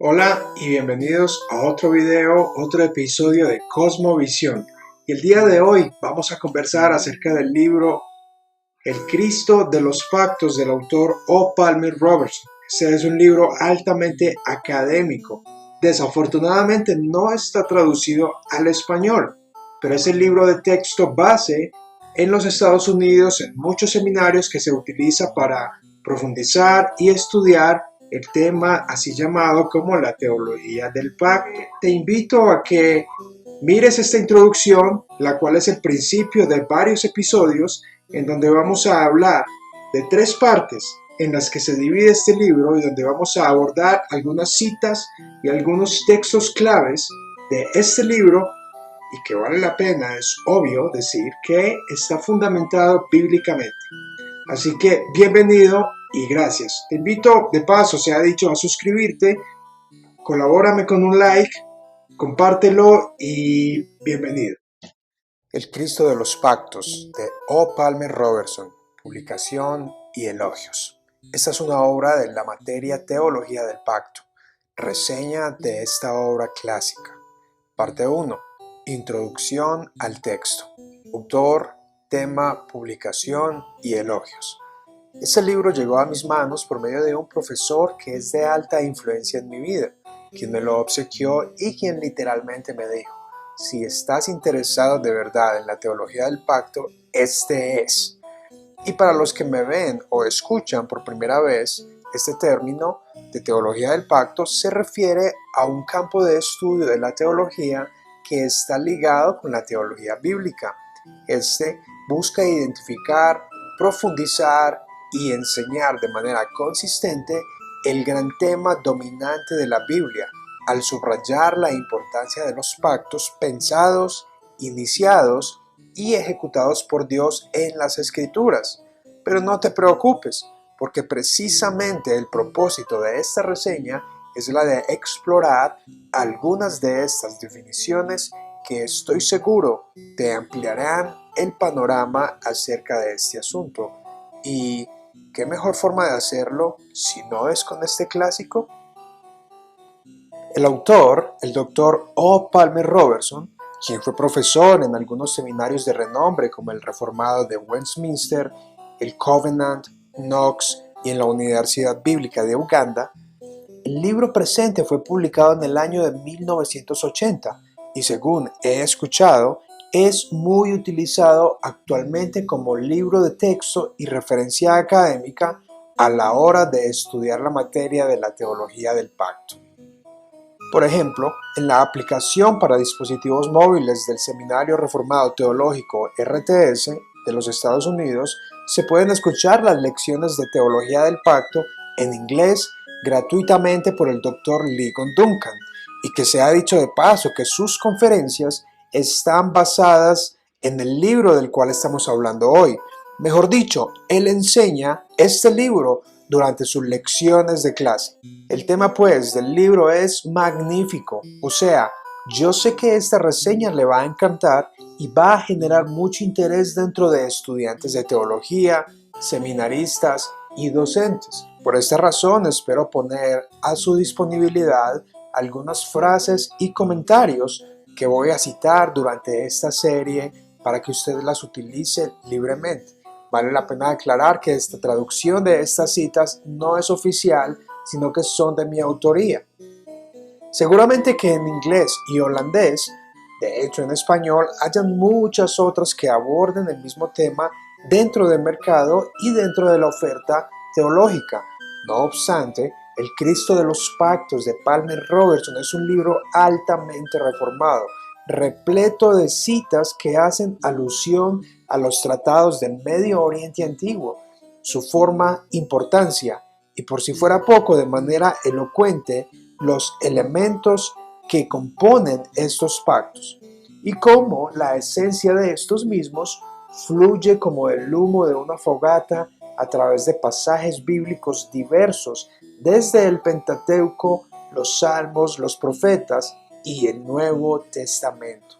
Hola y bienvenidos a otro video, otro episodio de Cosmovisión. Y el día de hoy vamos a conversar acerca del libro El Cristo de los Pactos del autor O. Palmer Robertson. Este es un libro altamente académico. Desafortunadamente no está traducido al español, pero es el libro de texto base en los Estados Unidos en muchos seminarios que se utiliza para profundizar y estudiar el tema así llamado como la teología del pacto. Te invito a que mires esta introducción, la cual es el principio de varios episodios en donde vamos a hablar de tres partes en las que se divide este libro y donde vamos a abordar algunas citas y algunos textos claves de este libro y que vale la pena, es obvio decir, que está fundamentado bíblicamente. Así que bienvenido y gracias. Te invito, de paso, se ha dicho, a suscribirte, colabórame con un like, compártelo y bienvenido. El Cristo de los Pactos, de O. Palmer Robertson, publicación y elogios. Esta es una obra de la materia Teología del Pacto, reseña de esta obra clásica. Parte 1. Introducción al texto. Autor, tema, publicación y elogios. Este libro llegó a mis manos por medio de un profesor que es de alta influencia en mi vida, quien me lo obsequió y quien literalmente me dijo: si estás interesado de verdad en la teología del pacto, este es. Y para los que me ven o escuchan por primera vez, este término de teología del pacto se refiere a un campo de estudio de la teología que está ligado con la teología bíblica. Este busca identificar, profundizar y enseñar de manera consistente el gran tema dominante de la Biblia, al subrayar la importancia de los pactos pensados, iniciados y ejecutados por Dios en las Escrituras. Pero no te preocupes, porque precisamente el propósito de esta reseña es la de explorar algunas de estas definiciones que estoy seguro te ampliarán el panorama acerca de este asunto. ¿Y qué mejor forma de hacerlo si no es con este clásico? El autor, el Dr. O. Palmer Robertson, quien fue profesor en algunos seminarios de renombre como el Reformado de Westminster, el Covenant, Knox y en la Universidad Bíblica de Uganda, el libro presente fue publicado en el año de 1980 y, según he escuchado, es muy utilizado actualmente como libro de texto y referencia académica a la hora de estudiar la materia de la teología del pacto. Por ejemplo, en la aplicación para dispositivos móviles del Seminario Reformado Teológico RTS de los Estados Unidos, se pueden escuchar las lecciones de teología del pacto en inglés gratuitamente por el Dr. Ligon Duncan, y que se ha dicho de paso que sus conferencias están basadas en el libro del cual estamos hablando hoy. Mejor dicho, él enseña este libro durante sus lecciones de clase. El tema pues del libro es magnífico, o sea, yo sé que esta reseña le va a encantar y va a generar mucho interés dentro de estudiantes de teología, seminaristas y docentes. Por esta razón espero poner a su disponibilidad algunas frases y comentarios que voy a citar durante esta serie para que usted las utilice libremente. Vale la pena aclarar que esta traducción de estas citas no es oficial, sino que son de mi autoría. Seguramente que en inglés y holandés, de hecho en español, hayan muchas otras que aborden el mismo tema dentro del mercado y dentro de la oferta teológica. No obstante, El Cristo de los Pactos de Palmer Robertson es un libro altamente reformado, repleto de citas que hacen alusión a los tratados del Medio Oriente Antiguo, su forma, importancia y, por si fuera poco, de manera elocuente, los elementos que componen estos pactos y cómo la esencia de estos mismos fluye como el humo de una fogata a través de pasajes bíblicos diversos desde el Pentateuco, los Salmos, los Profetas y el Nuevo Testamento.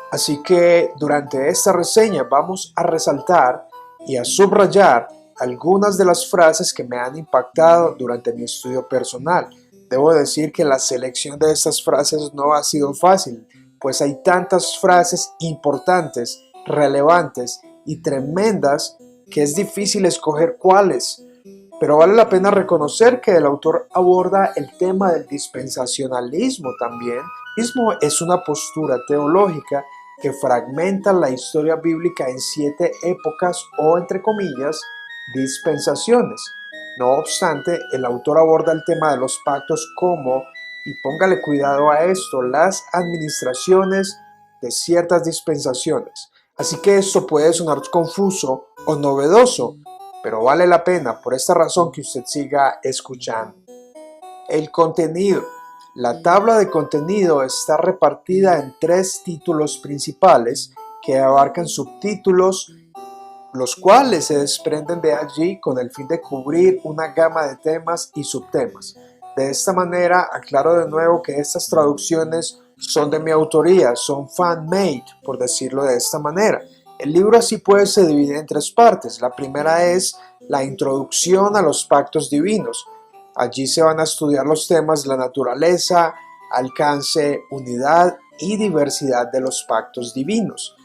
Así que durante esta reseña vamos a resaltar y a subrayar algunas de las frases que me han impactado durante mi estudio personal, Debo decir que la selección de estas frases no ha sido fácil, pues hay tantas frases importantes, relevantes y tremendas que es difícil escoger cuáles. Pero vale la pena reconocer que el autor aborda el tema del dispensacionalismo también. El dispensacionalismo es una postura teológica que fragmenta la historia bíblica en 7 épocas o, entre comillas, dispensaciones. No obstante, el autor aborda el tema de los pactos como, y póngale cuidado a esto, las administraciones de ciertas dispensaciones. Así que esto puede sonar confuso o novedoso, pero vale la pena por esta razón que usted siga escuchando. El contenido. La tabla de contenido está repartida en 3 títulos principales que abarcan subtítulos, los cuales se desprenden de allí con el fin de cubrir una gama de temas y subtemas. De esta manera, aclaro de nuevo que estas traducciones son de mi autoría, son fan-made, por decirlo de esta manera. El libro así pues se divide en 3 partes. La primera es la introducción a los pactos divinos. Allí se van a estudiar los temas de la naturaleza, alcance, unidad y diversidad de los pactos divinos.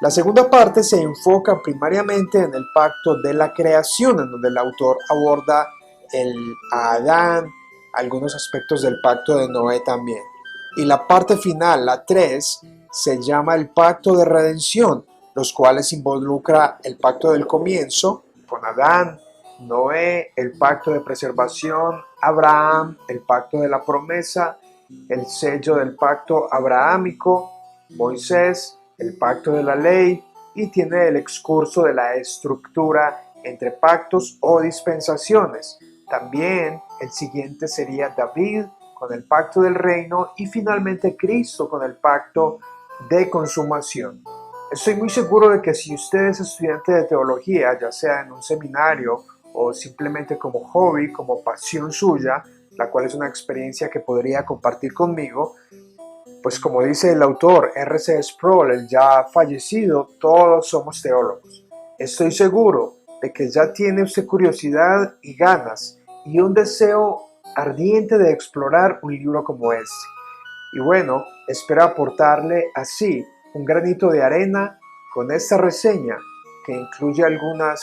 La segunda parte se enfoca primariamente en el pacto de la creación, en donde el autor aborda a Adán, algunos aspectos del pacto de Noé también. Y la parte final, la 3, se llama el pacto de redención, los cuales involucra el pacto del comienzo con Adán, Noé, el pacto de preservación, Abraham, el pacto de la promesa, el sello del pacto abrahámico, Moisés, el pacto de la ley, y tiene el excurso de la estructura entre pactos o dispensaciones. También el siguiente sería David con el pacto del reino y finalmente Cristo con el pacto de consumación. Estoy muy seguro de que si usted es estudiante de teología, ya sea en un seminario o simplemente como hobby, como pasión suya, la cual es una experiencia que podría compartir conmigo, pues como dice el autor R.C. Sproul, el ya fallecido, todos somos teólogos. Estoy seguro de que ya tiene usted curiosidad y ganas y un deseo ardiente de explorar un libro como este. Y bueno, espero aportarle así un granito de arena con esta reseña que incluye algunas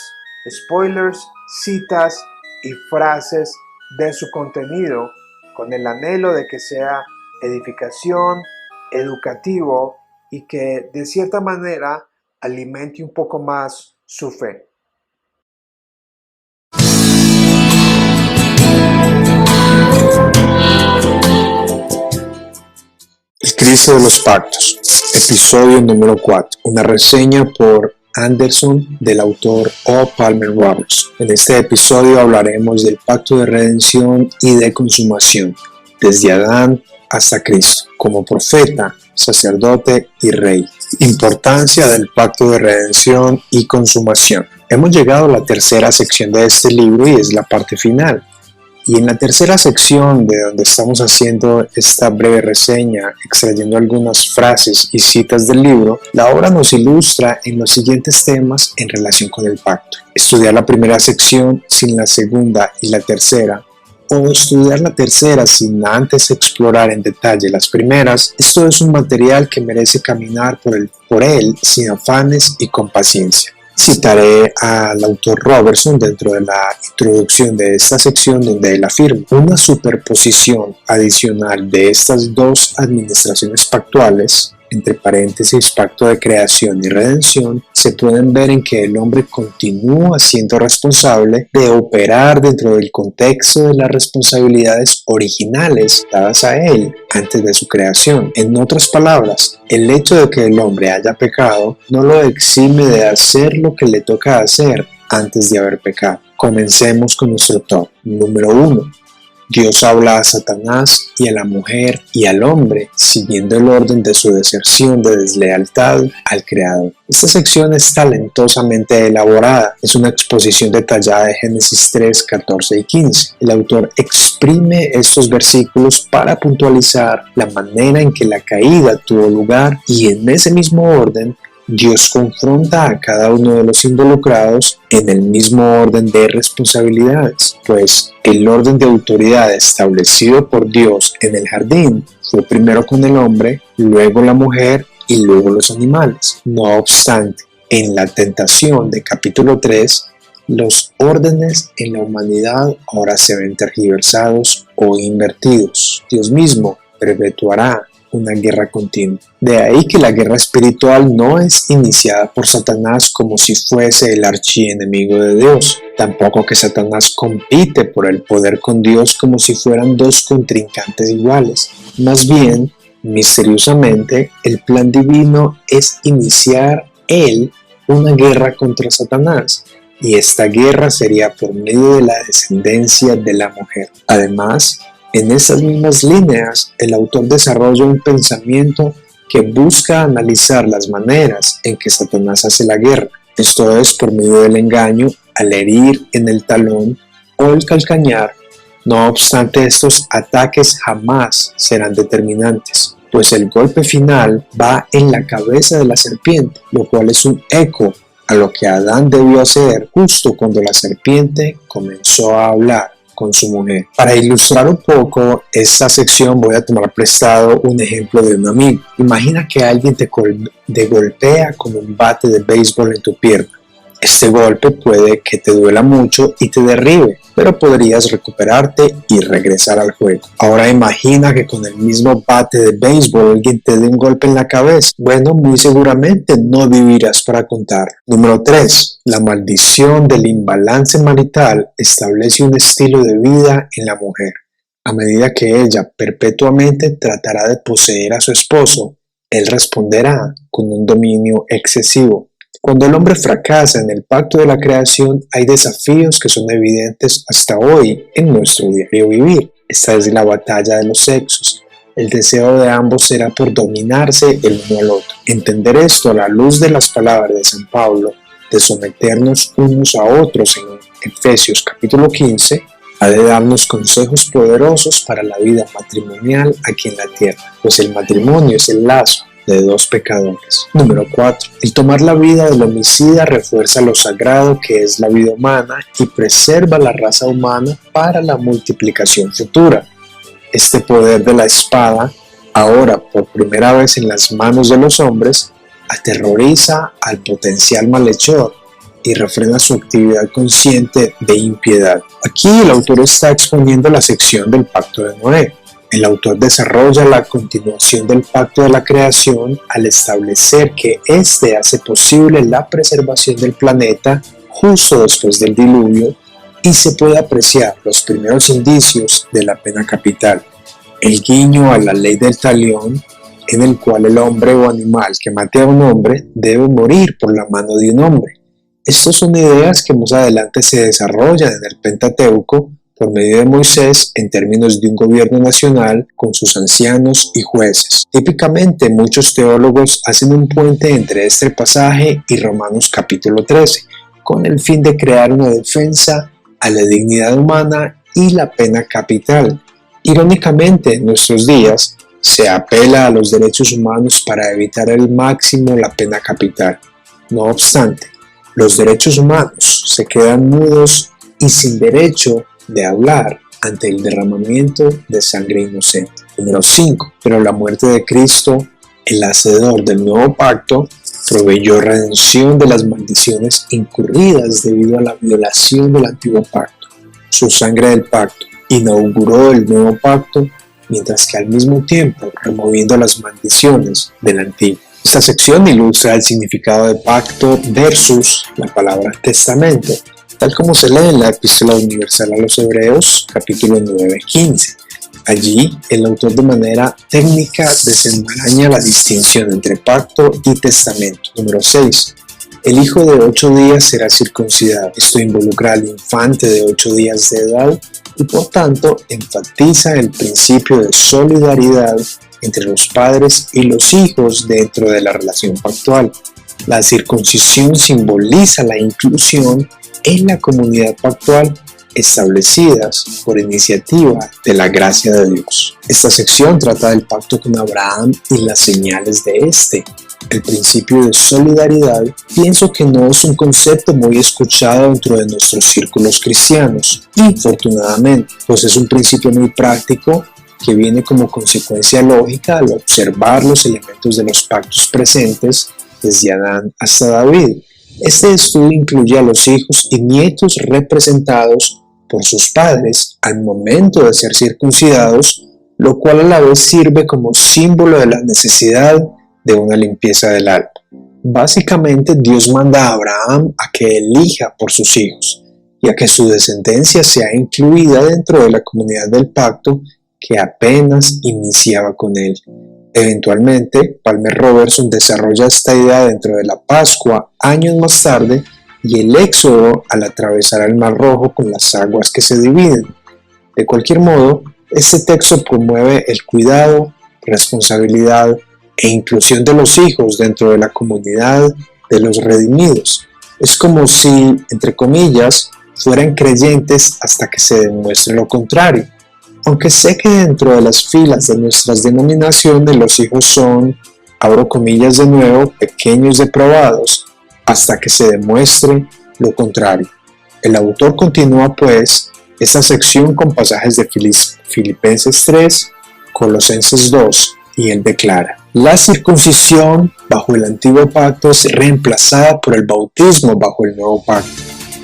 spoilers, citas y frases de su contenido con el anhelo de que sea edificación, educativo y que de cierta manera alimente un poco más su fe. El Cristo de los Pactos, episodio número 4, una reseña por Anderson del autor O. Palmer Roberts. En este episodio hablaremos del pacto de redención y de consumación, desde Adán hasta Cristo, como profeta, sacerdote y rey. Importancia del pacto de redención y consumación. Hemos llegado a la tercera sección de este libro y es la parte final. Y en la tercera sección, de donde estamos haciendo esta breve reseña, extrayendo algunas frases y citas del libro, la obra nos ilustra en los siguientes temas en relación con el pacto. Estudiar la primera sección sin la segunda y la tercera, o estudiar la tercera sin antes explorar en detalle las primeras. Esto es un material que merece caminar por él sin afanes y con paciencia. Citaré al autor Robertson dentro de la introducción de esta sección, donde él afirma: una superposición adicional de estas 2 administraciones pactuales, entre paréntesis pacto de creación y redención, se pueden ver en que el hombre continúa siendo responsable de operar dentro del contexto de las responsabilidades originales dadas a él antes de su creación. En otras palabras, el hecho de que el hombre haya pecado no lo exime de hacer lo que le toca hacer antes de haber pecado. Comencemos con nuestro top. Número 1. Dios habla a Satanás y a la mujer y al hombre, siguiendo el orden de su deserción de deslealtad al Creador. Esta sección es talentosamente elaborada. Es una exposición detallada de Génesis 3, 14 y 15. El autor exprime estos versículos para puntualizar la manera en que la caída tuvo lugar y en ese mismo orden Dios confronta a cada uno de los involucrados en el mismo orden de responsabilidades, pues el orden de autoridad establecido por Dios en el jardín fue primero con el hombre, luego la mujer y luego los animales. No obstante, en la tentación de capítulo 3, los órdenes en la humanidad ahora se ven tergiversados o invertidos. Dios mismo perpetuará una guerra continua. De ahí que la guerra espiritual no es iniciada por Satanás como si fuese el archienemigo de Dios. Tampoco que Satanás compite por el poder con Dios como si fueran dos contrincantes iguales. Más bien, misteriosamente, el plan divino es iniciar una guerra contra Satanás. Y esta guerra sería por medio de la descendencia de la mujer. Además, en esas mismas líneas, el autor desarrolla un pensamiento que busca analizar las maneras en que Satanás hace la guerra. Esto es por medio del engaño, al herir en el talón o el calcañar. No obstante, estos ataques jamás serán determinantes, pues el golpe final va en la cabeza de la serpiente, lo cual es un eco a lo que Adán debió hacer justo cuando la serpiente comenzó a hablar con su mujer. Para ilustrar un poco esta sección voy a tomar prestado un ejemplo de un amigo. Imagina que alguien te golpea con un bate de béisbol en tu pierna. Este golpe puede que te duela mucho y te derribe, pero podrías recuperarte y regresar al juego. Ahora imagina que con el mismo bate de béisbol alguien te dé un golpe en la cabeza. Bueno, muy seguramente no vivirás para contar. Número 3. La maldición del imbalance marital establece un estilo de vida en la mujer. A medida que ella perpetuamente tratará de poseer a su esposo, él responderá con un dominio excesivo. Cuando el hombre fracasa en el pacto de la creación, hay desafíos que son evidentes hasta hoy en nuestro diario vivir. Esta es la batalla de los sexos. El deseo de ambos será por dominarse el uno al otro. Entender esto a la luz de las palabras de San Pablo, de someternos unos a otros en Efesios capítulo 15, ha de darnos consejos poderosos para la vida matrimonial aquí en la tierra, pues el matrimonio es el lazo de dos pecadores. Número 4. El tomar la vida del homicida refuerza lo sagrado que es la vida humana y preserva la raza humana para la multiplicación futura. Este poder de la espada, ahora por primera vez en las manos de los hombres, aterroriza al potencial malhechor y refrena su actividad consciente de impiedad. Aquí el autor está exponiendo la sección del pacto de Noé. El autor desarrolla la continuación del pacto de la creación al establecer que éste hace posible la preservación del planeta justo después del diluvio y se puede apreciar los primeros indicios de la pena capital, el guiño a la ley del talión, en el cual el hombre o animal que mate a un hombre debe morir por la mano de un hombre. Estas son ideas que más adelante se desarrollan en el Pentateuco por medio de Moisés en términos de un gobierno nacional con sus ancianos y jueces. Típicamente muchos teólogos hacen un puente entre este pasaje y Romanos capítulo 13, con el fin de crear una defensa a la dignidad humana y la pena capital. Irónicamente, en nuestros días se apela a los derechos humanos para evitar al máximo la pena capital. No obstante, los derechos humanos se quedan mudos y sin derecho de hablar ante el derramamiento de sangre inocente. Número 5. Pero la muerte de Cristo, el hacedor del nuevo pacto, proveyó redención de las maldiciones incurridas debido a la violación del antiguo pacto. Su sangre del pacto inauguró el nuevo pacto, mientras que al mismo tiempo removiendo las maldiciones del antiguo. Esta sección ilustra el significado de pacto versus la palabra testamento, tal como se lee en la Epístola Universal a los Hebreos, capítulo 9:15. Allí, el autor de manera técnica desenmaraña la distinción entre pacto y testamento. Número 6. El hijo de 8 días será circuncidado. Esto involucra al infante de 8 días de edad y por tanto enfatiza el principio de solidaridad entre los padres y los hijos dentro de la relación pactual. La circuncisión simboliza la inclusión en la comunidad pactual establecidas por iniciativa de la gracia de Dios. Esta sección trata del pacto con Abraham y las señales de este. El principio de solidaridad pienso que no es un concepto muy escuchado dentro de nuestros círculos cristianos, infortunadamente, pues es un principio muy práctico que viene como consecuencia lógica al observar los elementos de los pactos presentes desde Adán hasta David. Este estudio incluye a los hijos y nietos representados por sus padres al momento de ser circuncidados, lo cual a la vez sirve como símbolo de la necesidad de una limpieza del alma. Básicamente, Dios manda a Abraham a que elija por sus hijos y a que su descendencia sea incluida dentro de la comunidad del pacto que apenas iniciaba con él. Eventualmente, Palmer Robertson desarrolla esta idea dentro de la Pascua años más tarde y el Éxodo al atravesar el Mar Rojo con las aguas que se dividen. De cualquier modo, este texto promueve el cuidado, responsabilidad e inclusión de los hijos dentro de la comunidad de los redimidos. Es como si, entre comillas, fueran creyentes hasta que se demuestre lo contrario. Aunque sé que dentro de las filas de nuestras denominaciones los hijos son, abro comillas de nuevo, pequeños depravados, hasta que se demuestre lo contrario. El autor continúa pues esta sección con pasajes de Filipenses 3, Colosenses 2, y él declara: la circuncisión bajo el antiguo pacto es reemplazada por el bautismo bajo el nuevo pacto.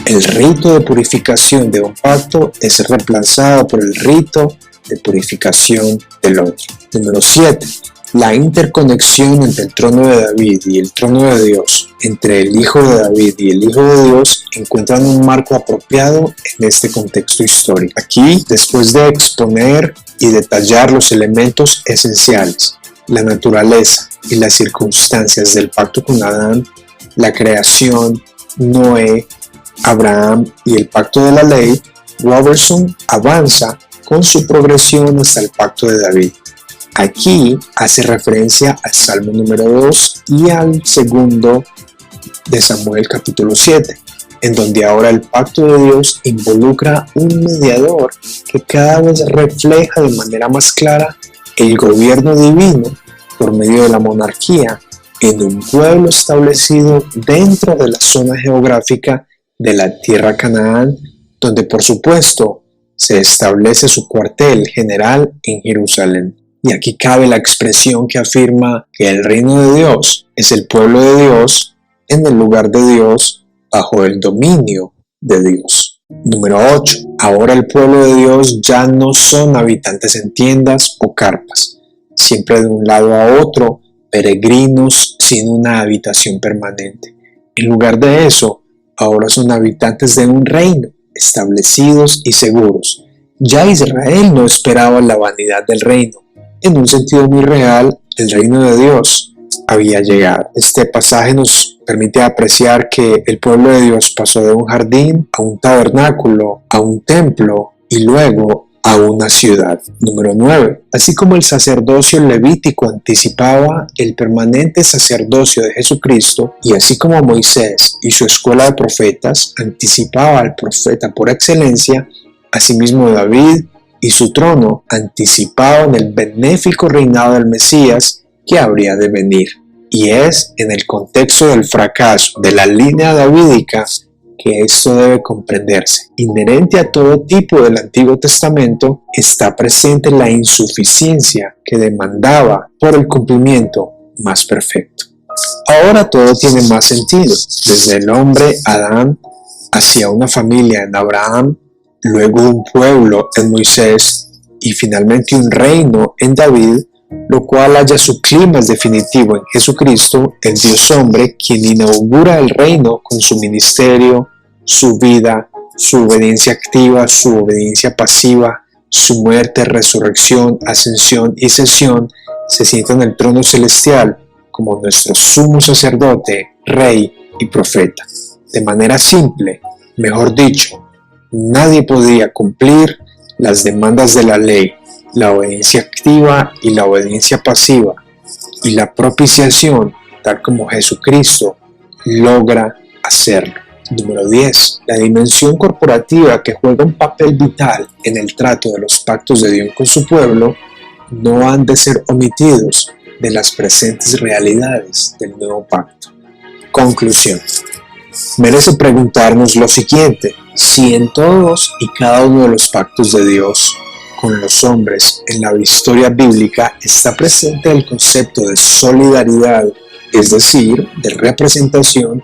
El rito de purificación de un pacto es reemplazado por el rito de purificación del otro. Número 7. La interconexión entre el trono de David y el trono de Dios, entre el Hijo de David y el Hijo de Dios, encuentran un marco apropiado en este contexto histórico. Aquí, después de exponer y detallar los elementos esenciales, la naturaleza y las circunstancias del pacto con Adán, la creación, Noé, Abraham y el pacto de la ley, Robertson avanza con su progresión hasta el pacto de David. Aquí hace referencia al Salmo número 2 y al segundo de Samuel capítulo 7, en donde ahora el pacto de Dios involucra un mediador que cada vez refleja de manera más clara el gobierno divino por medio de la monarquía en un pueblo establecido dentro de la zona geográfica de la tierra Canaán, donde por supuesto se establece su cuartel general en Jerusalén. Y aquí cabe la expresión que afirma que el reino de Dios es el pueblo de Dios en el lugar de Dios bajo el dominio de Dios. Número 8. Ahora el pueblo de Dios ya no son habitantes en tiendas o carpas, siempre de un lado a otro, peregrinos sin una habitación permanente. En lugar de eso, ahora son habitantes de un reino, establecidos y seguros. Ya Israel no esperaba la vanidad del reino. En un sentido muy real, el reino de Dios había llegado. Este pasaje nos permite apreciar que el pueblo de Dios pasó de un jardín a un tabernáculo, a un templo y luego a una ciudad. Número 9. Así como el sacerdocio levítico anticipaba el permanente sacerdocio de Jesucristo, y así como Moisés y su escuela de profetas anticipaba al profeta por excelencia, asimismo David y su trono anticipaban el benéfico reinado del Mesías que habría de venir. Y es en el contexto del fracaso de la línea davídica que esto debe comprenderse. Inherente a todo tipo del Antiguo Testamento está presente la insuficiencia que demandaba por el cumplimiento más perfecto. Ahora todo tiene más sentido, desde el hombre Adán hacia una familia en Abraham, luego un pueblo en Moisés y finalmente un reino en David, lo cual halla su clímax definitivo en Jesucristo, el Dios hombre, quien inaugura el reino con su ministerio, su vida, su obediencia activa, su obediencia pasiva, su muerte, resurrección, ascensión y sesión, se sienta en el trono celestial como nuestro sumo sacerdote, rey y profeta. De manera simple, mejor dicho, nadie podía cumplir las demandas de la ley, la obediencia activa y la obediencia pasiva, y la propiciación, tal como Jesucristo logra hacerlo. Número 10. La dimensión corporativa que juega un papel vital en el trato de los pactos de Dios con su pueblo no han de ser omitidos de las presentes realidades del nuevo pacto. Conclusión. Merece preguntarnos lo siguiente: si en todos y cada uno de los pactos de Dios con los hombres en la historia bíblica está presente el concepto de solidaridad, es decir, de representación,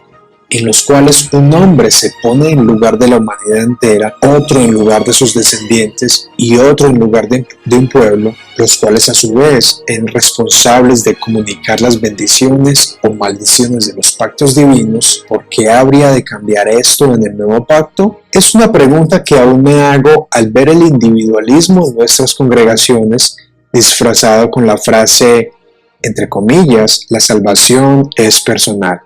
en los cuales un hombre se pone en lugar de la humanidad entera, otro en lugar de sus descendientes y otro en lugar de un pueblo, los cuales a su vez son responsables de comunicar las bendiciones o maldiciones de los pactos divinos. ¿Por qué habría de cambiar esto en el nuevo pacto? Es una pregunta que aún me hago al ver el individualismo en nuestras congregaciones disfrazado con la frase, entre comillas, la salvación es personal.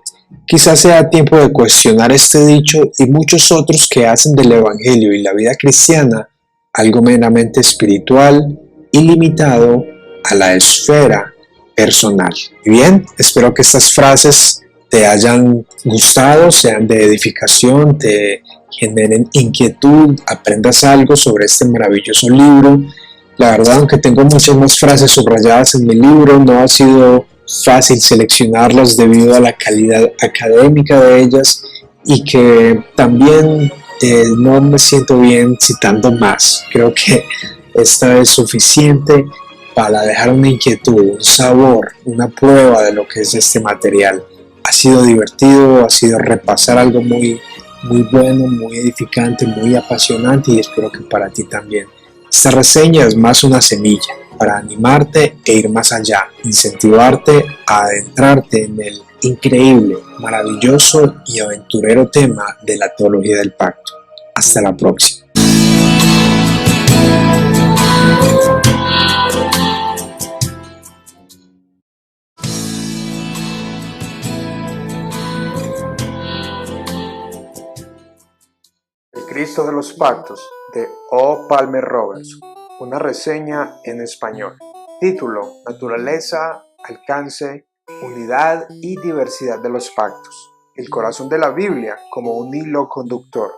Quizás sea tiempo de cuestionar este dicho y muchos otros que hacen del Evangelio y la vida cristiana algo meramente espiritual y limitado a la esfera personal. Y bien, espero que estas frases te hayan gustado, sean de edificación, te generen inquietud, aprendas algo sobre este maravilloso libro. La verdad, aunque tengo muchas más frases subrayadas en mi libro, no ha sido fácil seleccionarlas debido a la calidad académica de ellas y que también no me siento bien citando más. Creo que esta es suficiente para dejar una inquietud, un sabor, una prueba de lo que es este material. Ha sido divertido, ha sido repasar algo muy bueno, muy edificante, muy apasionante y espero que para ti también. Esta reseña es más una semilla para animarte e ir más allá, incentivarte a adentrarte en el increíble, maravilloso y aventurero tema de la teología del pacto. Hasta la próxima. El Cristo de los Pactos, de O. Palmer Robertson. Una reseña en español. Título: Naturaleza, alcance, unidad y diversidad de los pactos. El corazón de la Biblia como un hilo conductor.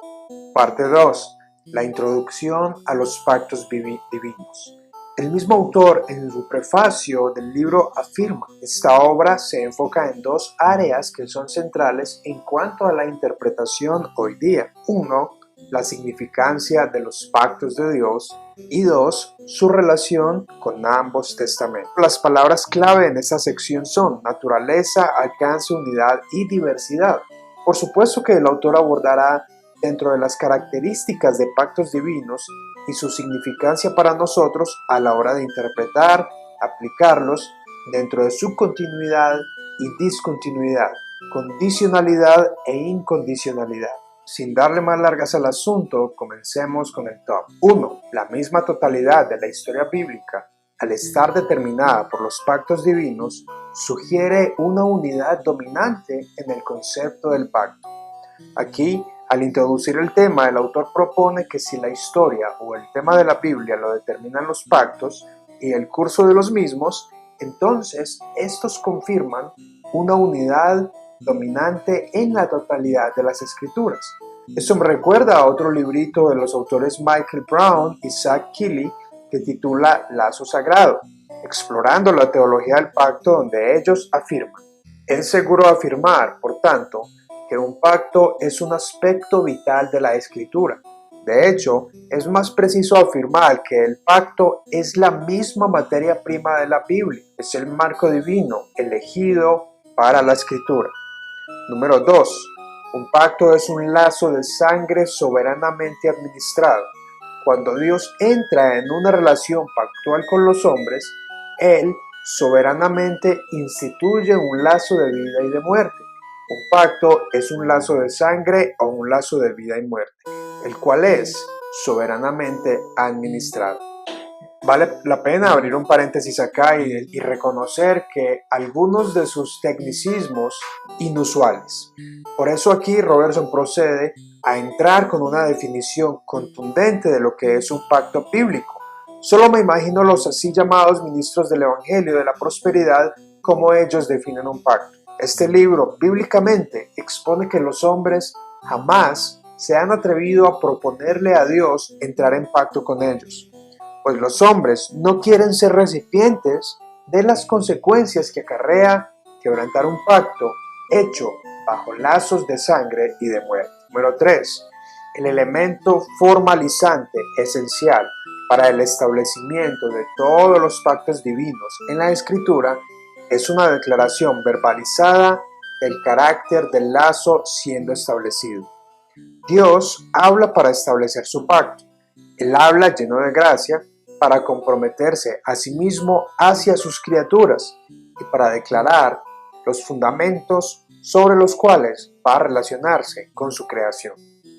Parte 2. La introducción a los pactos divinos. El mismo autor en su prefacio del libro afirma: esta obra se enfoca en dos áreas que son centrales en cuanto a la interpretación hoy día. 1. La significancia de los pactos de Dios y 2. Su relación con ambos testamentos. Las palabras clave en esta sección son naturaleza, alcance, unidad y diversidad. Por supuesto que el autor abordará dentro de las características de pactos divinos y su significancia para nosotros a la hora de interpretar, aplicarlos dentro de su continuidad y discontinuidad, condicionalidad e incondicionalidad. Sin darle más largas al asunto, comencemos con el top 1. La misma totalidad de la historia bíblica, al estar determinada por los pactos divinos, sugiere una unidad dominante en el concepto del pacto. Aquí, al introducir el tema, el autor propone que si la historia o el tema de la Biblia lo determinan los pactos y el curso de los mismos, entonces estos confirman una unidad dominante en la totalidad de las escrituras. Esto me recuerda a otro librito de los autores Michael Brown y Zach Keeley que titula Lazo Sagrado, explorando la teología del pacto, donde ellos afirman: es seguro afirmar, por tanto, que un pacto es un aspecto vital de la escritura. De hecho, es más preciso afirmar que el pacto es la misma materia prima de la Biblia, es el marco divino elegido para la escritura. Número 2. Un pacto es un lazo de sangre soberanamente administrado. Cuando Dios entra en una relación pactual con los hombres, Él soberanamente instituye un lazo de vida y de muerte. Un pacto es un lazo de sangre o un lazo de vida y muerte, el cual es soberanamente administrado. Vale la pena abrir un paréntesis acá y reconocer que algunos de sus tecnicismos inusuales. Por eso aquí Robertson procede a entrar con una definición contundente de lo que es un pacto bíblico. Solo me imagino los así llamados ministros del Evangelio de la Prosperidad como ellos definen un pacto. Este libro bíblicamente expone que los hombres jamás se han atrevido a proponerle a Dios entrar en pacto con ellos, pues los hombres no quieren ser recipientes de las consecuencias que acarrea quebrantar un pacto hecho bajo lazos de sangre y de muerte. Número 3. El elemento formalizante esencial para el establecimiento de todos los pactos divinos en la Escritura es una declaración verbalizada del carácter del lazo siendo establecido. Dios habla para establecer su pacto. Él habla lleno de gracia para comprometerse a sí mismo hacia sus criaturas y para declarar los fundamentos sobre los cuales va a relacionarse con su creación.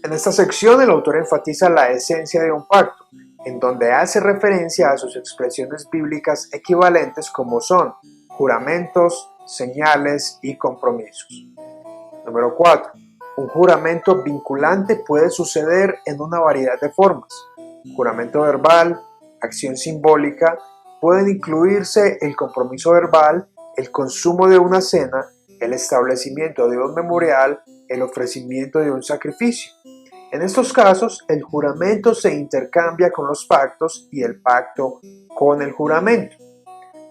En esta sección el autor enfatiza la esencia de un pacto, en donde hace referencia a sus expresiones bíblicas equivalentes como son juramentos, señales y compromisos. Número 4. Un juramento vinculante puede suceder en una variedad de formas. Juramento verbal, acción simbólica, pueden incluirse el compromiso verbal, el consumo de una cena, el establecimiento de un memorial, el ofrecimiento de un sacrificio. En estos casos, el juramento se intercambia con los pactos y el pacto con el juramento.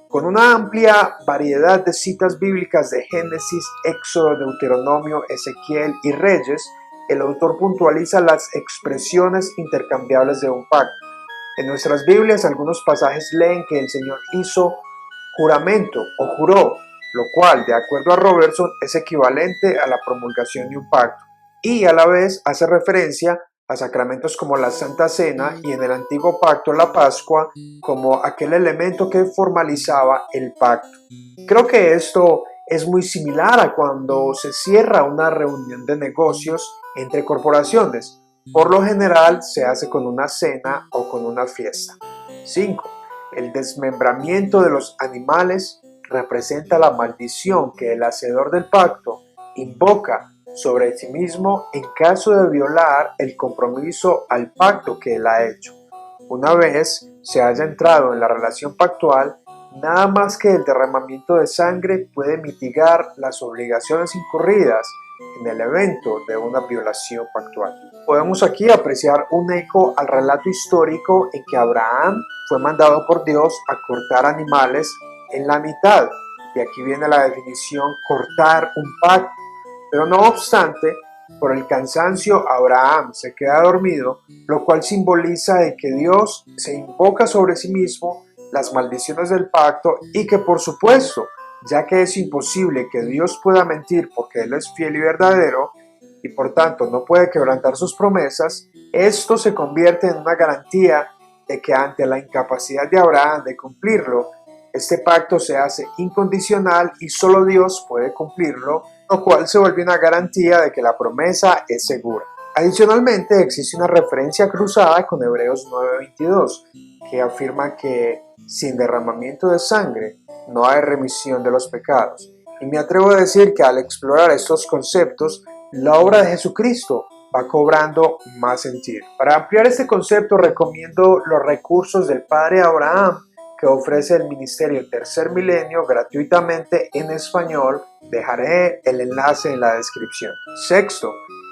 Con una amplia variedad de citas bíblicas de Génesis, Éxodo, Deuteronomio, Ezequiel y Reyes, el autor puntualiza las expresiones intercambiables de un pacto. En nuestras Biblias, algunos pasajes leen que el Señor hizo juramento o juró, lo cual, de acuerdo a Robertson, es equivalente a la promulgación de un pacto y a la vez hace referencia a sacramentos como la Santa Cena y en el Antiguo Pacto la Pascua como aquel elemento que formalizaba el pacto. Creo que esto es muy similar a cuando se cierra una reunión de negocios entre corporaciones. Por lo general se hace con una cena o con una fiesta. 5. El desmembramiento de los animales representa la maldición que el hacedor del pacto invoca sobre sí mismo en caso de violar el compromiso al pacto que él ha hecho. Una vez se haya entrado en la relación pactual, nada más que el derramamiento de sangre puede mitigar las obligaciones incurridas en el evento de una violación pactual. Podemos aquí apreciar un eco al relato histórico en que Abraham fue mandado por Dios a cortar animales en la mitad. Y aquí viene la definición cortar un pacto. Pero no obstante, por el cansancio Abraham se queda dormido, lo cual simboliza de que Dios se invoca sobre sí mismo las maldiciones del pacto y que por supuesto, ya que es imposible que Dios pueda mentir porque Él es fiel y verdadero y por tanto no puede quebrantar sus promesas, esto se convierte en una garantía de que ante la incapacidad de Abraham de cumplirlo, este pacto se hace incondicional y solo Dios puede cumplirlo, lo cual se vuelve una garantía de que la promesa es segura. Adicionalmente, existe una referencia cruzada con Hebreos 9:22, que afirma que sin derramamiento de sangre no hay remisión de los pecados. Y me atrevo a decir que al explorar estos conceptos, la obra de Jesucristo va cobrando más sentido. Para ampliar este concepto, recomiendo los recursos del Padre Abraham, que ofrece el Ministerio Tercer Milenio gratuitamente en español. Dejaré el enlace en la descripción. 6.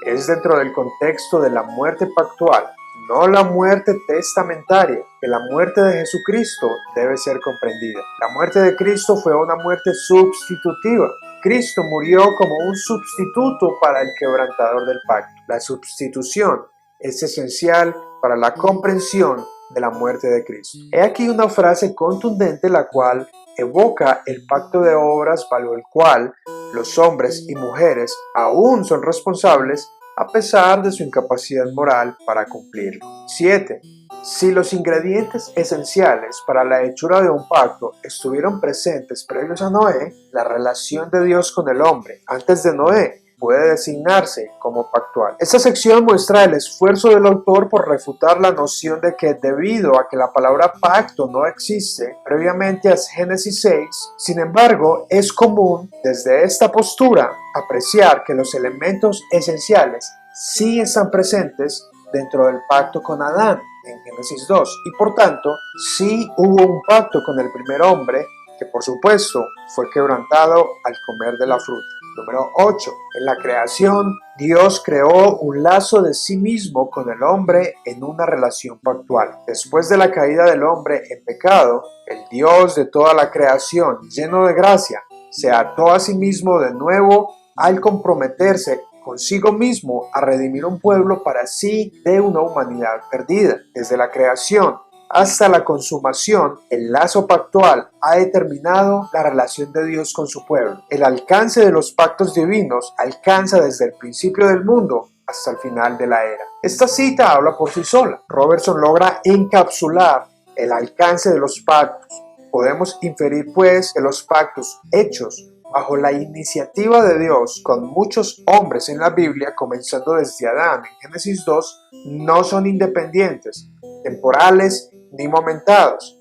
Es dentro del contexto de la muerte pactual, no la muerte testamentaria, que la muerte de Jesucristo debe ser comprendida. La muerte de Cristo fue una muerte sustitutiva. Cristo murió como un sustituto para el quebrantador del pacto. La sustitución es esencial para la comprensión de la muerte de Cristo. He aquí una frase contundente la cual evoca el pacto de obras bajo el cual los hombres y mujeres aún son responsables a pesar de su incapacidad moral para cumplirlo. 7. Si los ingredientes esenciales para la hechura de un pacto estuvieron presentes previos a Noé, la relación de Dios con el hombre antes de Noé puede designarse como pactual. Esta sección muestra el esfuerzo del autor por refutar la noción de que debido a que la palabra pacto no existe previamente a Génesis 6, sin embargo, es común desde esta postura apreciar que los elementos esenciales sí están presentes dentro del pacto con Adán en Génesis 2 y por tanto sí hubo un pacto con el primer hombre que por supuesto fue quebrantado al comer de la fruta. Número 8. En la creación, Dios creó un lazo de sí mismo con el hombre en una relación pactual. Después de la caída del hombre en pecado, el Dios de toda la creación, lleno de gracia, se ató a sí mismo de nuevo al comprometerse consigo mismo a redimir un pueblo para sí de una humanidad perdida. Desde la creación hasta la consumación, el lazo pactual ha determinado la relación de Dios con su pueblo. El alcance de los pactos divinos alcanza desde el principio del mundo hasta el final de la era. Esta cita habla por sí sola. Robertson logra encapsular el alcance de los pactos. Podemos inferir pues que los pactos hechos bajo la iniciativa de Dios con muchos hombres en la Biblia, comenzando desde Adán en Génesis 2, no son independientes, temporales ni momentados.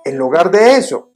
En lugar de eso,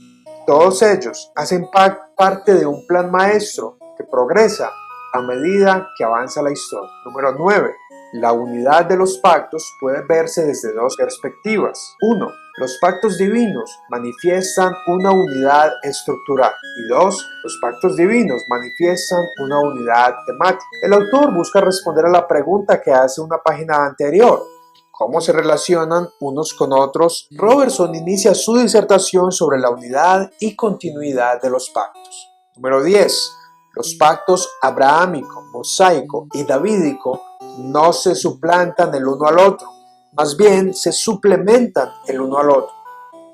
todos ellos hacen parte de un plan maestro que progresa a medida que avanza la historia. Número 9. La unidad de los pactos puede verse desde dos perspectivas. 1. Los pactos divinos manifiestan una unidad estructural. Y 2. Los pactos divinos manifiestan una unidad temática. El autor busca responder a la pregunta que hace una página anterior. ¿Cómo se relacionan unos con otros? Robertson inicia su disertación sobre la unidad y continuidad de los pactos. Número 10. Los pactos abrahámico, mosaico y davídico no se suplantan el uno al otro, más bien se suplementan el uno al otro.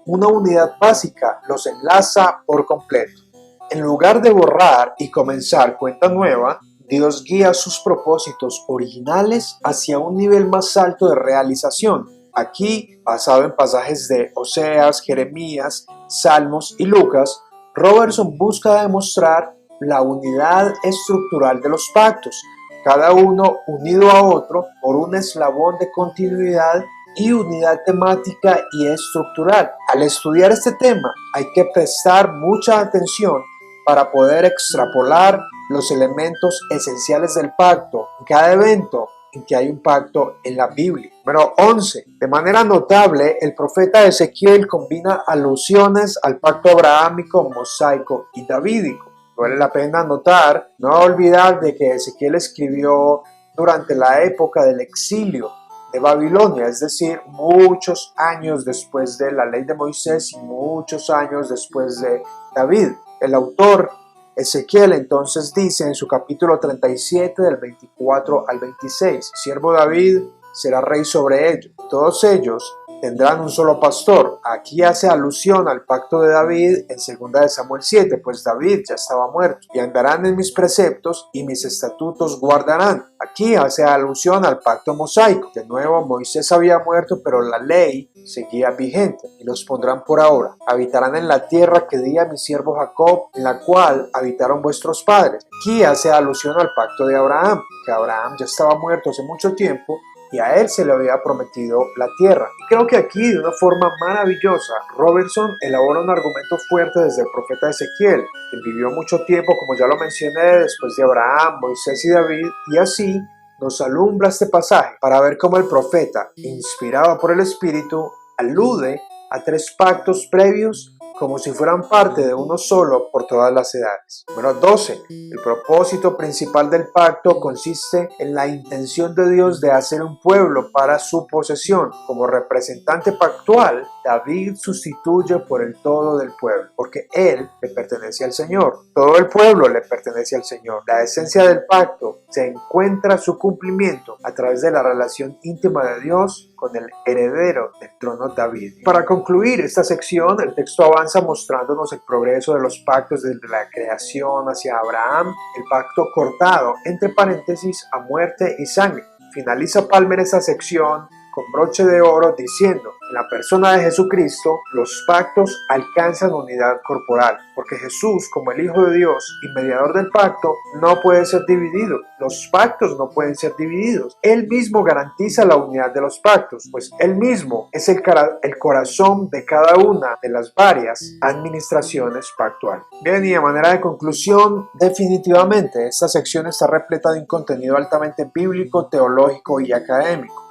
Una unidad básica los enlaza por completo. En lugar de borrar y comenzar cuenta nueva, Dios guía sus propósitos originales hacia un nivel más alto de realización. Aquí, basado en pasajes de Oseas, Jeremías, Salmos y Lucas, Robertson busca demostrar la unidad estructural de los pactos, cada uno unido a otro por un eslabón de continuidad y unidad temática y estructural. Al estudiar este tema hay que prestar mucha atención para poder extrapolar los elementos esenciales del pacto en cada evento en que hay un pacto en la Biblia. Número 11. De manera notable, el profeta Ezequiel combina alusiones al pacto abrahámico, mosaico y davídico. Vale la pena notar, no olvidar de que Ezequiel escribió durante la época del exilio de Babilonia, es decir, muchos años después de la ley de Moisés y muchos años después de David. El autor Ezequiel entonces dice en su capítulo 37 del 24 al 26, siervo David será rey sobre ellos. Todos ellos tendrán un solo pastor. Aquí hace alusión al pacto de David en 2 de Samuel 7, pues David ya estaba muerto. Y andarán en mis preceptos y mis estatutos guardarán. Aquí hace alusión al pacto mosaico. De nuevo, Moisés había muerto, pero la ley seguía vigente. Y los pondrán por ahora. Habitarán en la tierra que di a mi siervo Jacob, en la cual habitaron vuestros padres. Aquí hace alusión al pacto de Abraham, que Abraham ya estaba muerto hace mucho tiempo, y a él se le había prometido la tierra. Y creo que aquí, de una forma maravillosa, Robertson elabora un argumento fuerte desde el profeta Ezequiel, quien vivió mucho tiempo, como ya lo mencioné, después de Abraham, Moisés y David, y así nos alumbra este pasaje para ver cómo el profeta, inspirado por el Espíritu, alude a tres pactos previos como si fueran parte de uno solo por todas las edades. Número 12. El propósito principal del pacto consiste en la intención de Dios de hacer un pueblo para su posesión. Como representante pactual, David sustituye por el todo del pueblo, porque él le pertenece al Señor. Todo el pueblo le pertenece al Señor. La esencia del pacto se encuentra su cumplimiento a través de la relación íntima de Dios con el heredero del trono David. Para concluir esta sección, el texto avanza mostrándonos el progreso de los pactos desde la creación hacia Abraham, el pacto cortado, entre paréntesis, a muerte y sangre. Finaliza Palmer esta sección con broche de oro diciendo: en la persona de Jesucristo, los pactos alcanzan unidad corporal, porque Jesús, como el Hijo de Dios y mediador del pacto, no puede ser dividido. Los pactos no pueden ser divididos. Él mismo garantiza la unidad de los pactos, pues Él mismo es el corazón de cada una de las varias administraciones pactuales. Bien, y a manera de conclusión, definitivamente esta sección está repleta de un contenido altamente bíblico, teológico y académico.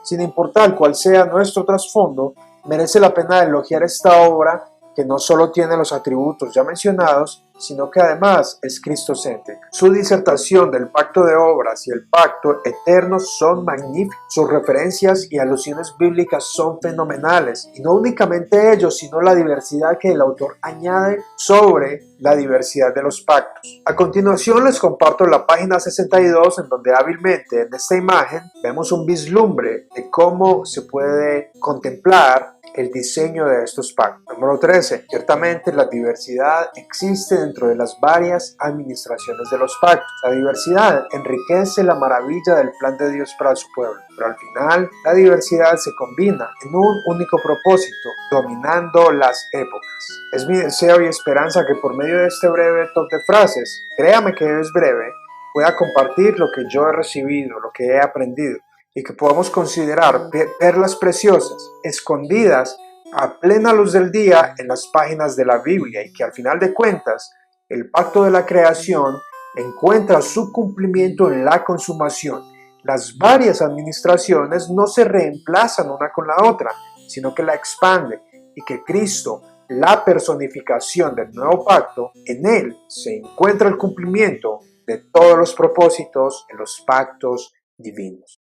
Sin importar cuál sea nuestro trasfondo, merece la pena elogiar esta obra que no solo tiene los atributos ya mencionados, sino que además es cristocéntrica. Su disertación del pacto de obras y el pacto eterno son magníficos. Sus referencias y alusiones bíblicas son fenomenales, y no únicamente ellos, sino la diversidad que el autor añade sobre la diversidad de los pactos. A continuación les comparto la página 62, en donde hábilmente en esta imagen vemos un vislumbre de cómo se puede contemplar el diseño de estos pactos. Número 13. Ciertamente la diversidad existe dentro de las varias administraciones de los pactos. La diversidad enriquece la maravilla del plan de Dios para su pueblo, pero al final la diversidad se combina en un único propósito, dominando las épocas. Es mi deseo y esperanza que por medio de este breve top de frases, créame que es breve, pueda compartir lo que yo he recibido, lo que he aprendido, y que podamos considerar perlas preciosas, escondidas a plena luz del día en las páginas de la Biblia, y que al final de cuentas el pacto de la creación encuentra su cumplimiento en la consumación. Las varias administraciones no se reemplazan una con la otra, sino que la expanden, y que Cristo, la personificación del nuevo pacto, en él se encuentra el cumplimiento de todos los propósitos en los pactos divinos.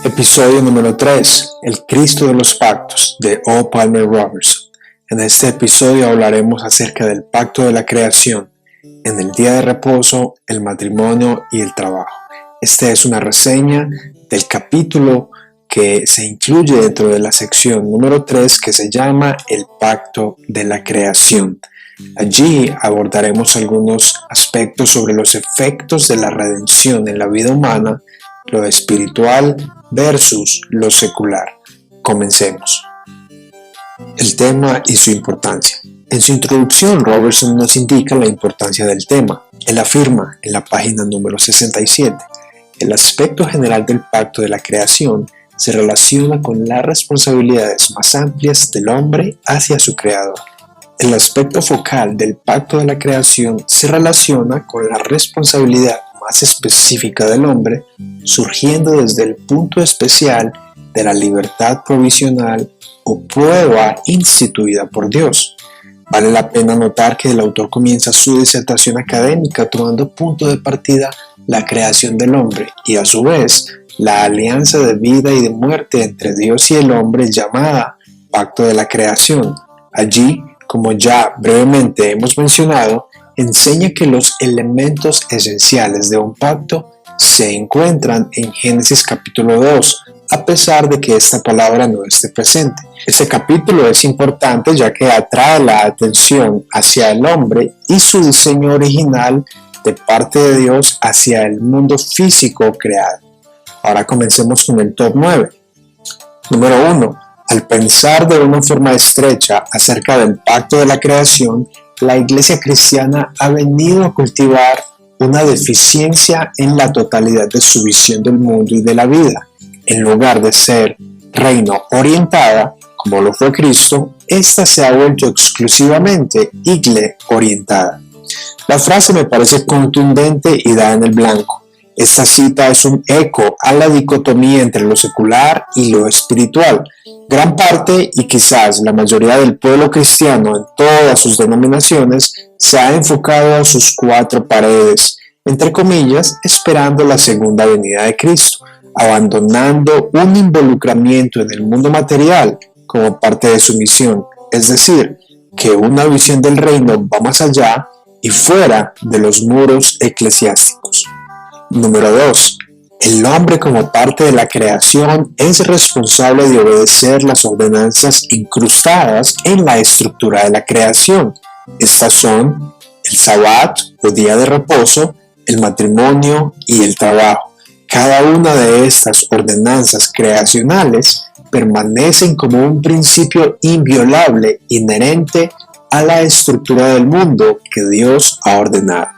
Episodio número 3, El Cristo de los Pactos, de O. Palmer Robertson. En este episodio hablaremos acerca del pacto de la creación, en el día de reposo, el matrimonio y el trabajo. Esta es una reseña del capítulo que se incluye dentro de la sección número 3, que se llama El Pacto de la Creación. Allí abordaremos algunos aspectos sobre los efectos de la redención en la vida humana, lo espiritual versus lo secular. Comencemos. El tema y su importancia. En su introducción, Robertson nos indica la importancia del tema. Él afirma en la página número 67, el aspecto general del pacto de la creación se relaciona con las responsabilidades más amplias del hombre hacia su creador. El aspecto focal del pacto de la creación se relaciona con la responsabilidad más específica del hombre, surgiendo desde el punto especial de la libertad provisional o prueba instituida por Dios. Vale la pena notar que el autor comienza su disertación académica tomando punto de partida la creación del hombre y a su vez la alianza de vida y de muerte entre Dios y el hombre llamada Pacto de la Creación. Allí, como ya brevemente hemos mencionado, enseña que los elementos esenciales de un pacto se encuentran en Génesis capítulo 2, a pesar de que esta palabra no esté presente. Este capítulo es importante ya que atrae la atención hacia el hombre y su diseño original de parte de Dios hacia el mundo físico creado. Ahora comencemos con el top 9. Número 1. Al pensar de una forma estrecha acerca del pacto de la creación, la Iglesia cristiana ha venido a cultivar una deficiencia en la totalidad de su visión del mundo y de la vida. En lugar de ser reino orientada, como lo fue Cristo, esta se ha vuelto exclusivamente igle orientada. La frase me parece contundente y da en el blanco. Esta cita es un eco a la dicotomía entre lo secular y lo espiritual. Gran parte y quizás la mayoría del pueblo cristiano en todas sus denominaciones se ha enfocado a sus cuatro paredes, entre comillas, esperando la segunda venida de Cristo, abandonando un involucramiento en el mundo material como parte de su misión, es decir, que una visión del reino va más allá y fuera de los muros eclesiásticos. Número 2. El hombre como parte de la creación es responsable de obedecer las ordenanzas incrustadas en la estructura de la creación. Estas son el Sabbat o día de reposo, el matrimonio y el trabajo. Cada una de estas ordenanzas creacionales permanecen como un principio inviolable inherente a la estructura del mundo que Dios ha ordenado.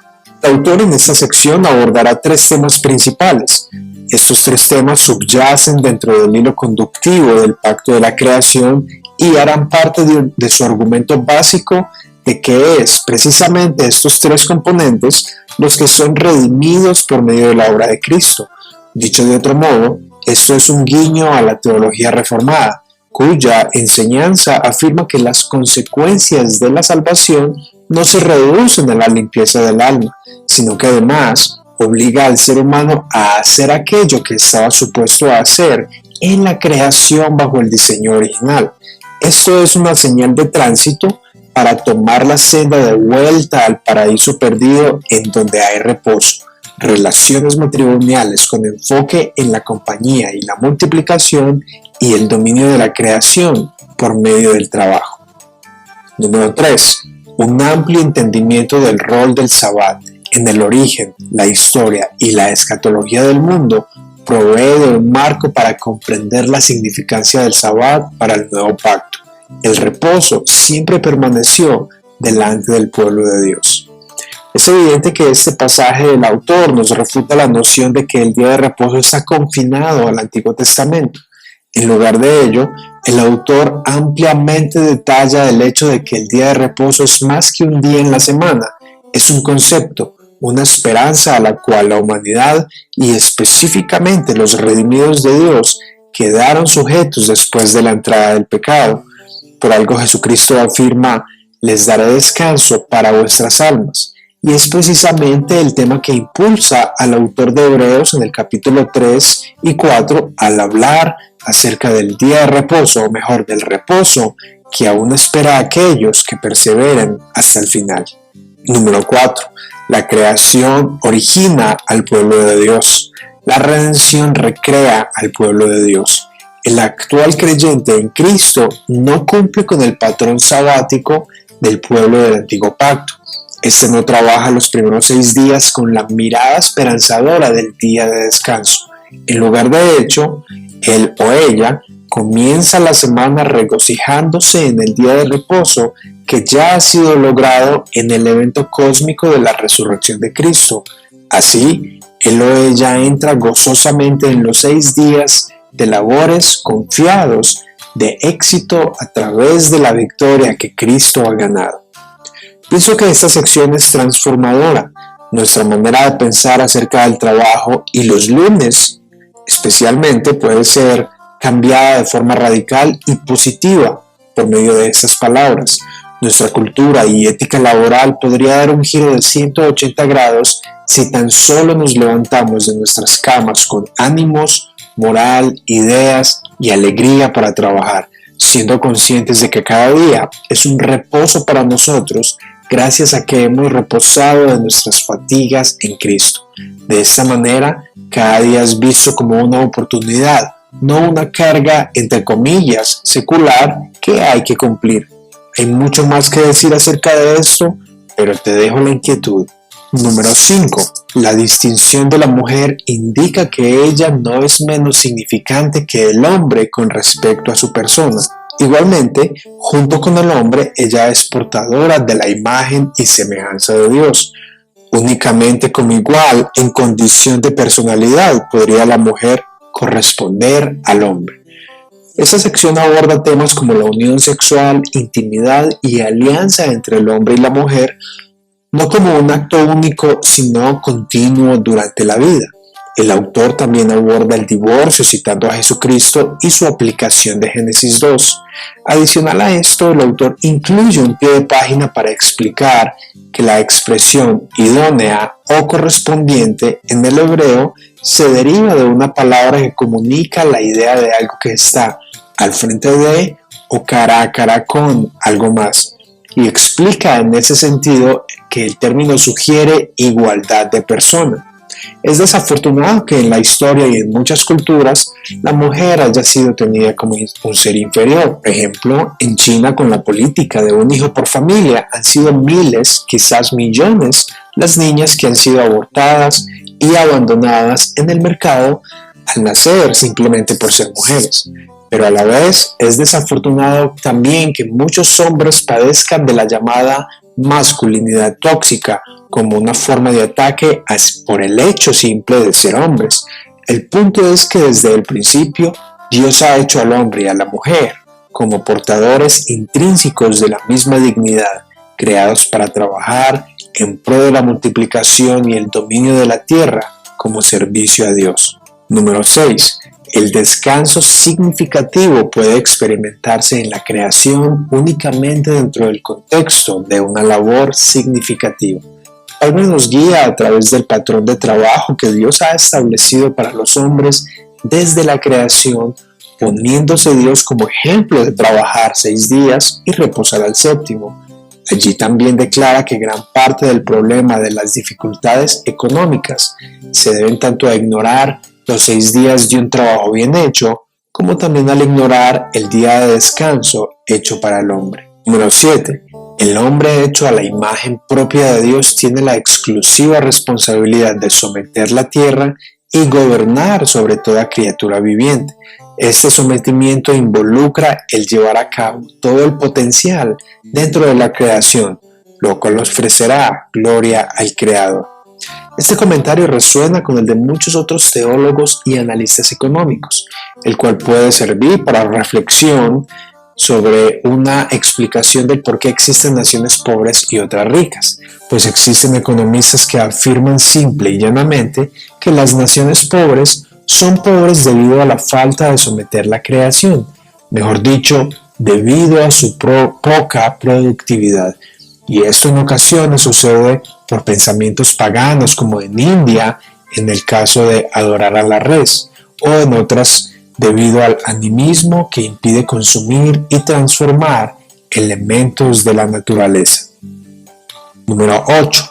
El autor en esta sección abordará tres temas principales. Estos tres temas subyacen dentro del hilo conductivo del pacto de la creación y harán parte de su argumento básico de que es precisamente estos tres componentes los que son redimidos por medio de la obra de Cristo. Dicho de otro modo, esto es un guiño a la teología reformada, cuya enseñanza afirma que las consecuencias de la salvación no se reducen a la limpieza del alma, sino que además obliga al ser humano a hacer aquello que estaba supuesto a hacer en la creación bajo el diseño original. Esto es una señal de tránsito para tomar la senda de vuelta al paraíso perdido en donde hay reposo, relaciones matrimoniales con enfoque en la compañía y la multiplicación y el dominio de la creación por medio del trabajo. Número 3. Un amplio entendimiento del rol del Sabbat en el origen, la historia y la escatología del mundo provee de un marco para comprender la significancia del Sabbat para el nuevo pacto. El reposo siempre permaneció delante del pueblo de Dios. Es evidente que este pasaje del autor nos refuta la noción de que el día de reposo está confinado al Antiguo Testamento. En lugar de ello, el autor ampliamente detalla el hecho de que el día de reposo es más que un día en la semana, es un concepto, una esperanza a la cual la humanidad y específicamente los redimidos de Dios quedaron sujetos después de la entrada del pecado. Por algo Jesucristo afirma: les daré descanso para vuestras almas. Y es precisamente el tema que impulsa al autor de Hebreos en el capítulo 3 y 4 al hablar acerca del día de reposo, o mejor, del reposo que aún espera a aquellos que perseveren hasta el final. Número 4. La creación origina al pueblo de Dios. La redención recrea al pueblo de Dios. El actual creyente en Cristo no cumple con el patrón sabático del pueblo del antiguo pacto. Este no trabaja los primeros 6 días con la mirada esperanzadora del día de descanso. En lugar de hecho, él o ella comienza la semana regocijándose en el día de reposo que ya ha sido logrado en el evento cósmico de la resurrección de Cristo. Así, él o ella entra gozosamente en los 6 días de labores confiados de éxito a través de la victoria que Cristo ha ganado. Pienso que esta sección es transformadora. Nuestra manera de pensar acerca del trabajo y los lunes especialmente puede ser cambiada de forma radical y positiva por medio de estas palabras. Nuestra cultura y ética laboral podría dar un giro de 180 grados si tan solo nos levantamos de nuestras camas con ánimos, moral, ideas y alegría para trabajar, siendo conscientes de que cada día es un reposo para nosotros gracias a que hemos reposado de nuestras fatigas en Cristo. De esta manera, cada día es visto como una oportunidad, no una carga, entre comillas, secular que hay que cumplir. Hay mucho más que decir acerca de esto, pero te dejo la inquietud. Número 5. La distinción de la mujer indica que ella no es menos significante que el hombre con respecto a su persona. Igualmente, junto con el hombre, ella es portadora de la imagen y semejanza de Dios. Únicamente como igual, en condición de personalidad, podría la mujer corresponder al hombre. Esta sección aborda temas como la unión sexual, intimidad y alianza entre el hombre y la mujer, no como un acto único, sino continuo durante la vida. El autor también aborda el divorcio citando a Jesucristo y su aplicación de Génesis 2. Adicional a esto, el autor incluye un pie de página para explicar que la expresión idónea o correspondiente en el hebreo se deriva de una palabra que comunica la idea de algo que está al frente de o cara a cara con algo más, y explica en ese sentido que el término sugiere igualdad de persona. Es desafortunado que en la historia y en muchas culturas la mujer haya sido tenida como un ser inferior. Por ejemplo, en China, con la política de un hijo por familia, han sido miles, quizás millones, las niñas que han sido abortadas y abandonadas en el mercado al nacer simplemente por ser mujeres. Pero a la vez es desafortunado también que muchos hombres padezcan de la llamada masculinidad tóxica como una forma de ataque por el hecho simple de ser hombres. El punto es que desde el principio Dios ha hecho al hombre y a la mujer como portadores intrínsecos de la misma dignidad, creados para trabajar en pro de la multiplicación y el dominio de la tierra como servicio a Dios. Número 6. El descanso significativo puede experimentarse en la creación únicamente dentro del contexto de una labor significativa. La Biblia nos guía a través del patrón de trabajo que Dios ha establecido para los hombres desde la creación, poniéndose Dios como ejemplo de trabajar 6 días y reposar al séptimo. Allí también declara que gran parte del problema de las dificultades económicas se deben tanto a ignorar los 6 días de un trabajo bien hecho, como también al ignorar el día de descanso hecho para el hombre. Número 7. El hombre hecho a la imagen propia de Dios tiene la exclusiva responsabilidad de someter la tierra y gobernar sobre toda criatura viviente. Este sometimiento involucra el llevar a cabo todo el potencial dentro de la creación, lo cual ofrecerá gloria al Creador. Este comentario resuena con el de muchos otros teólogos y analistas económicos, el cual puede servir para reflexión sobre una explicación del por qué existen naciones pobres y otras ricas, pues existen economistas que afirman simple y llanamente que las naciones pobres son pobres debido a la falta de someter la creación, mejor dicho, debido a su poca productividad. Y esto en ocasiones sucede por pensamientos paganos, como en India, en el caso de adorar a la res, o en otras debido al animismo que impide consumir y transformar elementos de la naturaleza. Número 8.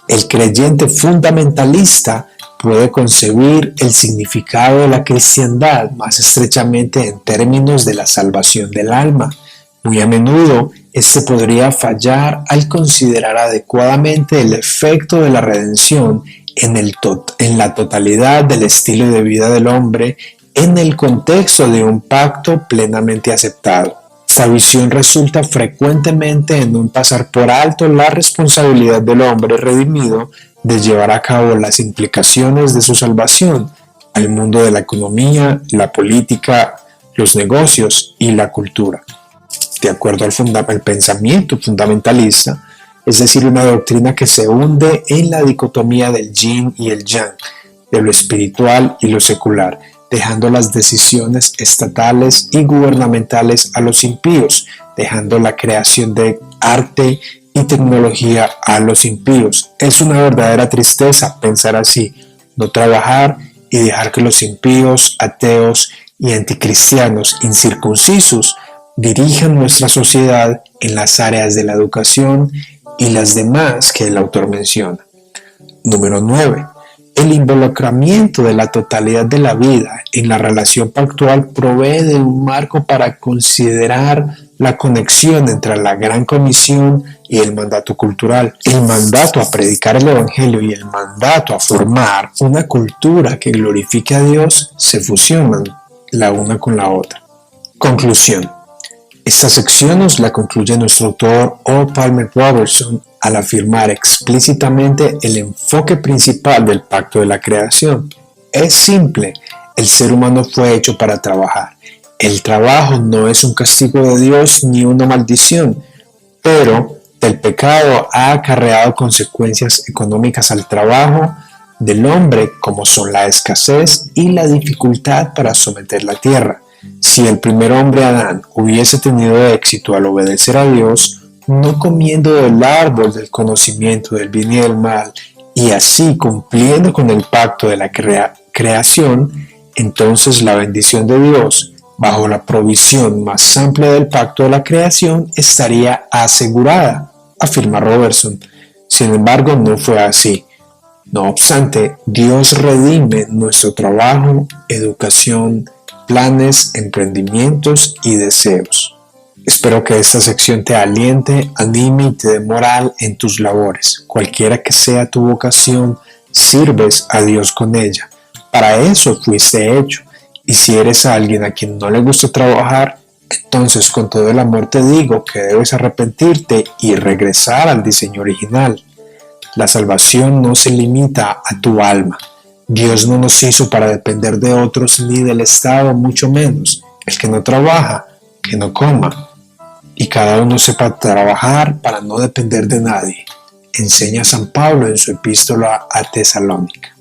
El creyente fundamentalista puede concebir el significado de la cristiandad más estrechamente en términos de la salvación del alma. Muy a menudo, este podría fallar al considerar adecuadamente el efecto de la redención en la totalidad del estilo de vida del hombre en el contexto de un pacto plenamente aceptado. Esta visión resulta frecuentemente en un pasar por alto la responsabilidad del hombre redimido de llevar a cabo las implicaciones de su salvación al mundo de la economía, la política, los negocios y la cultura. De acuerdo al pensamiento fundamentalista, es decir, una doctrina que se hunde en la dicotomía del yin y el yang, de lo espiritual y lo secular, dejando las decisiones estatales y gubernamentales a los impíos, dejando la creación de arte y tecnología a los impíos. Es una verdadera tristeza pensar así, no trabajar y dejar que los impíos, ateos y anticristianos incircuncisos dirijan nuestra sociedad en las áreas de la educación y las demás que el autor menciona. Número 9. El involucramiento de la totalidad de la vida en la relación pactual provee de un marco para considerar la conexión entre la Gran Comisión y el mandato cultural. El mandato a predicar el Evangelio y el mandato a formar una cultura que glorifique a Dios se fusionan la una con la otra. Conclusión. Esta sección nos la concluye nuestro autor O. Palmer Robertson al afirmar explícitamente el enfoque principal del pacto de la creación. Es simple, el ser humano fue hecho para trabajar. El trabajo no es un castigo de Dios ni una maldición, pero el pecado ha acarreado consecuencias económicas al trabajo del hombre, como son la escasez y la dificultad para someter la tierra. Si el primer hombre Adán hubiese tenido éxito al obedecer a Dios, no comiendo del árbol del conocimiento del bien y del mal, y así cumpliendo con el pacto de la creación, entonces la bendición de Dios, bajo la provisión más amplia del pacto de la creación, estaría asegurada, afirma Robertson. Sin embargo, no fue así. No obstante, Dios redime nuestro trabajo, educación, planes, emprendimientos y deseos. Espero que esta sección te aliente, anime y te dé moral en tus labores. Cualquiera que sea tu vocación, sirves a Dios con ella. Para eso fuiste hecho. Y si eres alguien a quien no le gusta trabajar, entonces con todo el amor te digo que debes arrepentirte y regresar al diseño original. La salvación no se limita a tu alma. Dios no nos hizo para depender de otros ni del Estado, mucho menos. El que no trabaja, que no coma. Y cada uno sepa trabajar para no depender de nadie. enseña San Pablo en su epístola a Tesalónica.